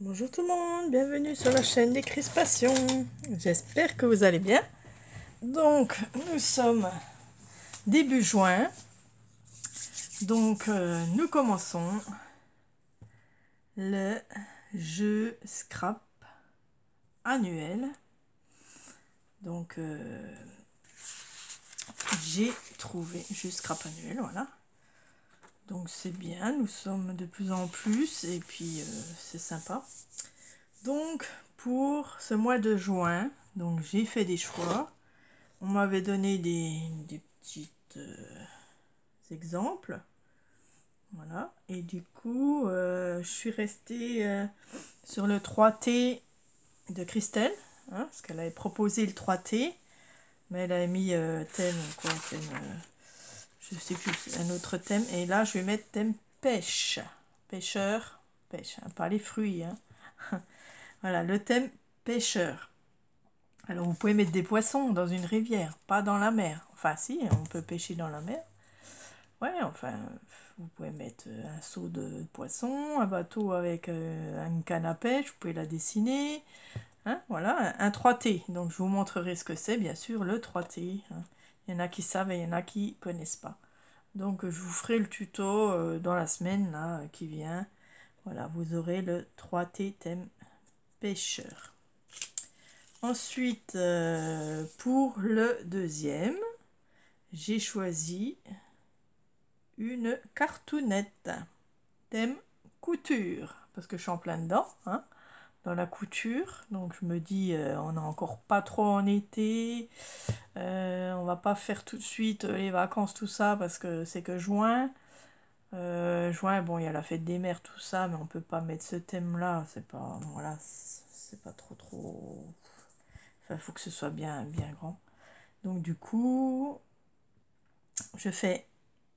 Bonjour tout le monde, bienvenue sur la chaîne des Crispations. J'espère que vous allez bien. Donc, nous sommes début juin. Donc, nous commençons le jeu Scrap annuel. Donc, j'ai trouvé jeu Scrap annuel, voilà. Donc, c'est bien, nous sommes de plus en plus et puis c'est sympa. Donc, pour ce mois de juin, donc j'ai fait des choix. On m'avait donné des petits exemples. Voilà. Et du coup, je suis restée sur le 3T de Christelle. Hein, parce qu'elle avait proposé le 3T. Mais elle a mis thème, quoi, thème, je sais plus, un autre thème. Et là, je vais mettre thème pêche. Pêcheur, pêche, hein, pas les fruits. Hein. Voilà, le thème pêcheur. Alors, vous pouvez mettre des poissons dans une rivière, pas dans la mer. Enfin, si, on peut pêcher dans la mer. Ouais, enfin, vous pouvez mettre un seau de poisson, un bateau avec une canne à pêche, vous pouvez la dessiner. Hein, voilà, un 3T. Donc, je vous montrerai ce que c'est, bien sûr, le 3T. Hein. Il y en a qui savent et il y en a qui ne connaissent pas. Donc, je vous ferai le tuto dans la semaine là, qui vient. Voilà, vous aurez le 3T thème pêcheur. Ensuite, pour le deuxième, j'ai choisi une cartoonette, thème couture, parce que je suis en plein dedans, hein, dans la couture. Donc je me dis, on n'a encore pas trop en été, on va pas faire tout de suite les vacances, tout ça, parce que c'est que juin. Juin, bon, il y a la fête des mères, tout ça, mais on peut pas mettre ce thème-là, c'est pas, voilà, c'est pas trop. Enfin, il faut que ce soit bien grand. Donc du coup, je fais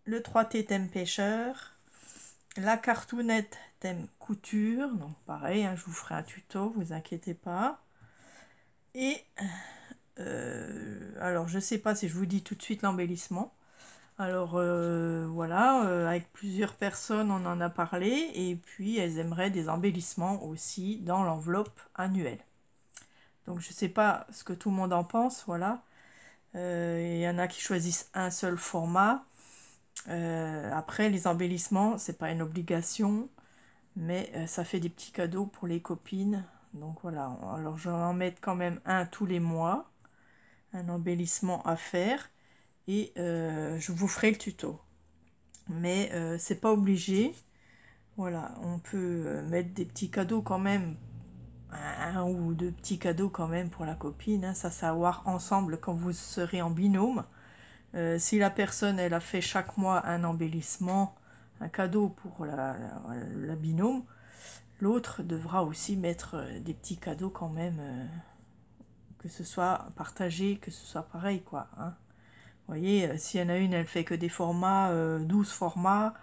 le 3T thème pêcheur, la cartoonette thème couture, donc pareil, hein, je vous ferai un tuto, vous inquiétez pas. Et alors je sais pas si je vous dis tout de suite l'embellissement. Alors voilà, avec plusieurs personnes on en a parlé et puis elles aimeraient des embellissements aussi dans l'enveloppe annuelle. Donc je sais pas ce que tout le monde en pense, voilà. Il y en a qui choisissent un seul format. Après, les embellissements, c'est pas une obligation, mais ça fait des petits cadeaux pour les copines. Donc voilà, alors je vais en mettre quand même un tous les mois, un embellissement à faire, et je vous ferai le tuto. Mais c'est pas obligé. Voilà, on peut mettre des petits cadeaux quand même, un ou deux petits cadeaux quand même pour la copine. Hein, ça, c'est à voir ensemble quand vous serez en binôme. Si la personne, elle a fait chaque mois un embellissement, un cadeau pour la binôme, l'autre devra aussi mettre des petits cadeaux quand même, que ce soit partagé, que ce soit pareil, quoi. Hein. Vous voyez, s'il y en a une, elle fait que des formats, 12 formats,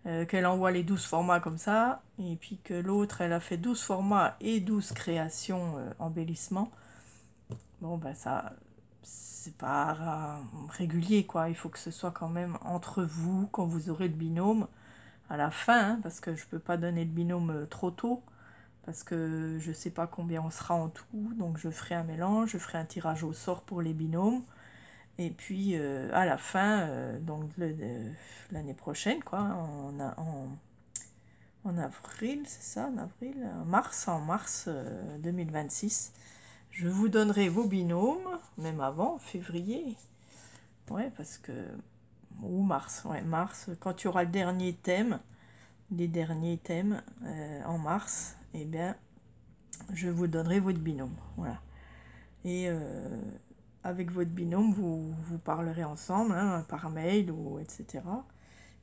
qu'elle envoie les 12 formats comme ça, et puis que l'autre, elle a fait 12 formats et 12 créations embellissements, bon, ben ça, c'est pas régulier, quoi. Il faut que ce soit quand même entre vous, quand vous aurez le binôme, à la fin, hein, parce que je peux pas donner le binôme trop tôt, parce que je sais pas combien on sera en tout, donc je ferai un mélange, je ferai un tirage au sort pour les binômes, et puis à la fin, donc l'année prochaine, quoi, en avril, c'est ça, en mars 2026, je vous donnerai vos binômes, même avant, février, ouais, parce que, ou mars, ouais, mars, quand il y aura le dernier thème, les derniers thèmes en mars, eh bien, je vous donnerai votre binôme, voilà. Et avec votre binôme, vous parlerez ensemble, hein, par mail ou etc.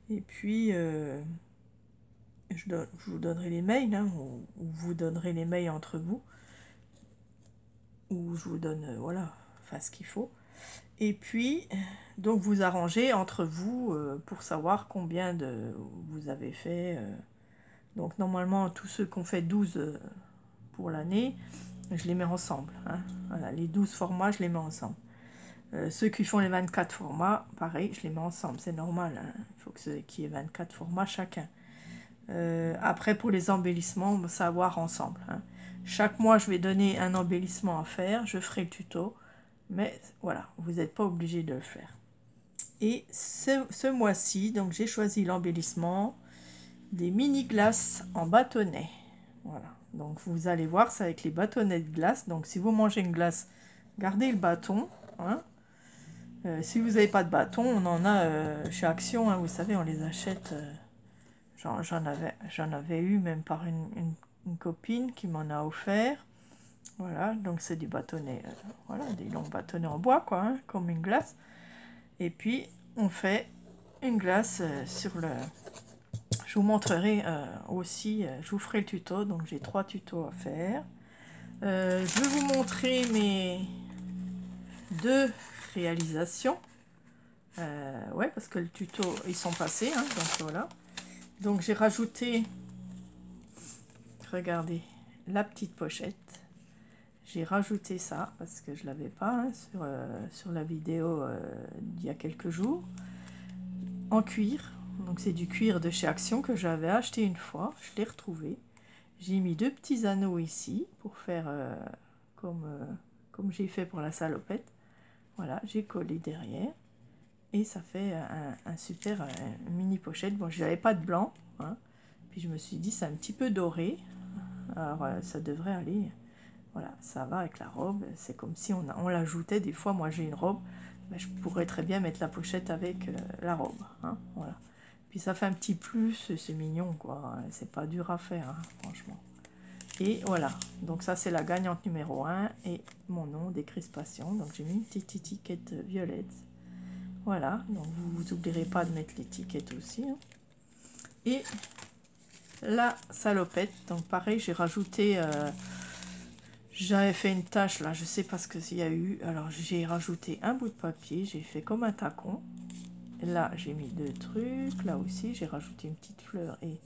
Et puis, je vous donnerai les mails, hein, ou vous donnerez les mails entre vous, ou je vous donne, voilà, enfin ce qu'il faut. Et puis, donc vous arrangez entre vous pour savoir combien de vous avez fait. Donc normalement, tous ceux qui ont fait 12 pour l'année, je les mets ensemble. Hein. Voilà, les 12 formats, je les mets ensemble. Ceux qui font les 24 formats, pareil, je les mets ensemble, c'est normal. Hein. Il faut qu'il y ait 24 formats chacun. Après, pour les embellissements, on va savoir ensemble. Hein. Chaque mois, je vais donner un embellissement à faire. Je ferai le tuto. Mais voilà, vous n'êtes pas obligé de le faire. Et ce mois-ci, donc j'ai choisi l'embellissement des mini glaces en bâtonnet. Voilà. Donc vous allez voir, c'est avec les bâtonnets de glace. Donc si vous mangez une glace, gardez le bâton. Hein. Si vous n'avez pas de bâton, on en a chez Action. Hein, vous savez, on les achète. J'en avais eu même par une copine qui m'en a offert. Voilà, donc c'est du bâtonnet, voilà, des longs bâtonnets en bois, quoi, hein, comme une glace. Et puis, on fait une glace sur le... Je vous montrerai aussi, je vous ferai le tuto, donc j'ai 3 tutos à faire. Je vais vous montrer mes 2 réalisations. Ouais, parce que le tuto, ils sont passés, hein, donc voilà. Donc j'ai rajouté, regardez, la petite pochette. J'ai rajouté ça parce que je ne l'avais pas hein, sur la vidéo d'il y a quelques jours. En cuir. Donc c'est du cuir de chez Action que j'avais acheté une fois. Je l'ai retrouvé. J'ai mis 2 petits anneaux ici pour faire comme j'ai fait pour la salopette. Voilà, j'ai collé derrière. Et ça fait un super mini pochette. Bon, je n'avais pas de blanc. Hein. Puis je me suis dit, c'est un petit peu doré. Alors ça devrait aller. Voilà, ça va avec la robe. C'est comme si on l'ajoutait. Des fois, moi j'ai une robe. Ben, je pourrais très bien mettre la pochette avec la robe. Hein, voilà. Puis ça fait un petit plus. C'est mignon, quoi. C'est pas dur à faire, hein, franchement. Et voilà. Donc ça, c'est la gagnante numéro 1. Et mon nom, Décrispation. Donc j'ai mis une petite étiquette violette. Voilà, donc vous n'oublierez pas de mettre l'étiquette aussi. Hein. Et la salopette, donc pareil, j'ai rajouté, j'avais fait une tâche là, je sais pas ce qu'il y a eu. Alors j'ai rajouté un bout de papier, j'ai fait comme un tacon. Et là, j'ai mis 2 trucs, là aussi, j'ai rajouté une petite fleur et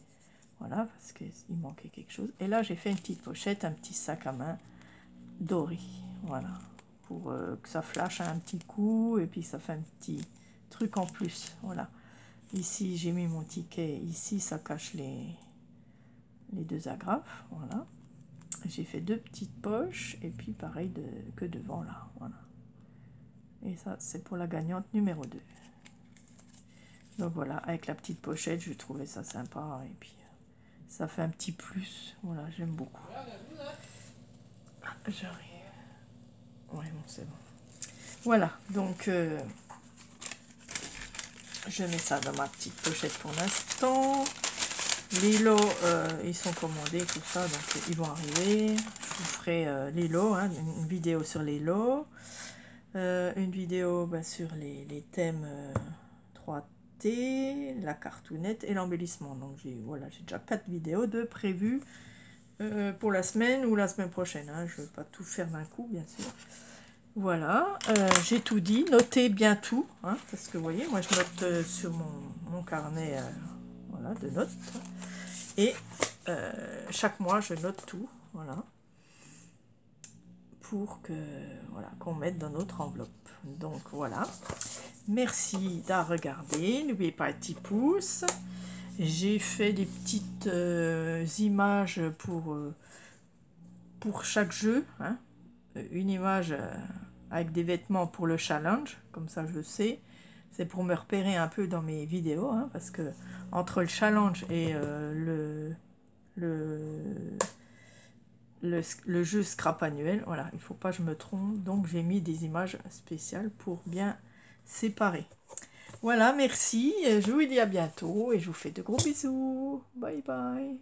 voilà, parce qu'il manquait quelque chose. Et là, j'ai fait une petite pochette, un petit sac à main doré, voilà. Pour que ça flash un petit coup et puis ça fait un petit truc en plus, voilà. Ici j'ai mis mon ticket, ici ça cache les 2 agrafes, voilà. J'ai fait 2 petites poches et puis pareil que devant là, voilà. Et ça c'est pour la gagnante numéro 2. Donc voilà, avec la petite pochette, je trouvais ça sympa et puis ça fait un petit plus, voilà, j'aime beaucoup. J'arrive. Ouais, bon, c'est bon. Voilà, donc je mets ça dans ma petite pochette pour l'instant. Les lots, ils sont commandés, tout ça, donc ils vont arriver. Je vous ferai les lots, hein, une vidéo sur les lots. Une vidéo sur les thèmes 3T, la cartoonette et l'embellissement. Donc voilà, j'ai déjà 4 vidéos de prévues pour la semaine ou la semaine prochaine. Hein. Je ne vais pas tout faire d'un coup, bien sûr. Voilà, j'ai tout dit. Notez bien tout, hein, parce que vous voyez, moi je note sur mon carnet voilà, de notes. Et chaque mois, je note tout, voilà, pour que voilà qu'on mette dans notre enveloppe. Donc voilà, merci d'avoir regardé. N'oubliez pas un petit pouce. J'ai fait des petites images pour chaque jeu, hein. Une image avec des vêtements pour le challenge, comme ça je sais. C'est pour me repérer un peu dans mes vidéos, hein, parce que entre le challenge et le jeu scrap annuel, voilà, il faut pas que je me trompe, donc j'ai mis des images spéciales pour bien séparer. Voilà, merci, je vous dis à bientôt et je vous fais de gros bisous, bye bye.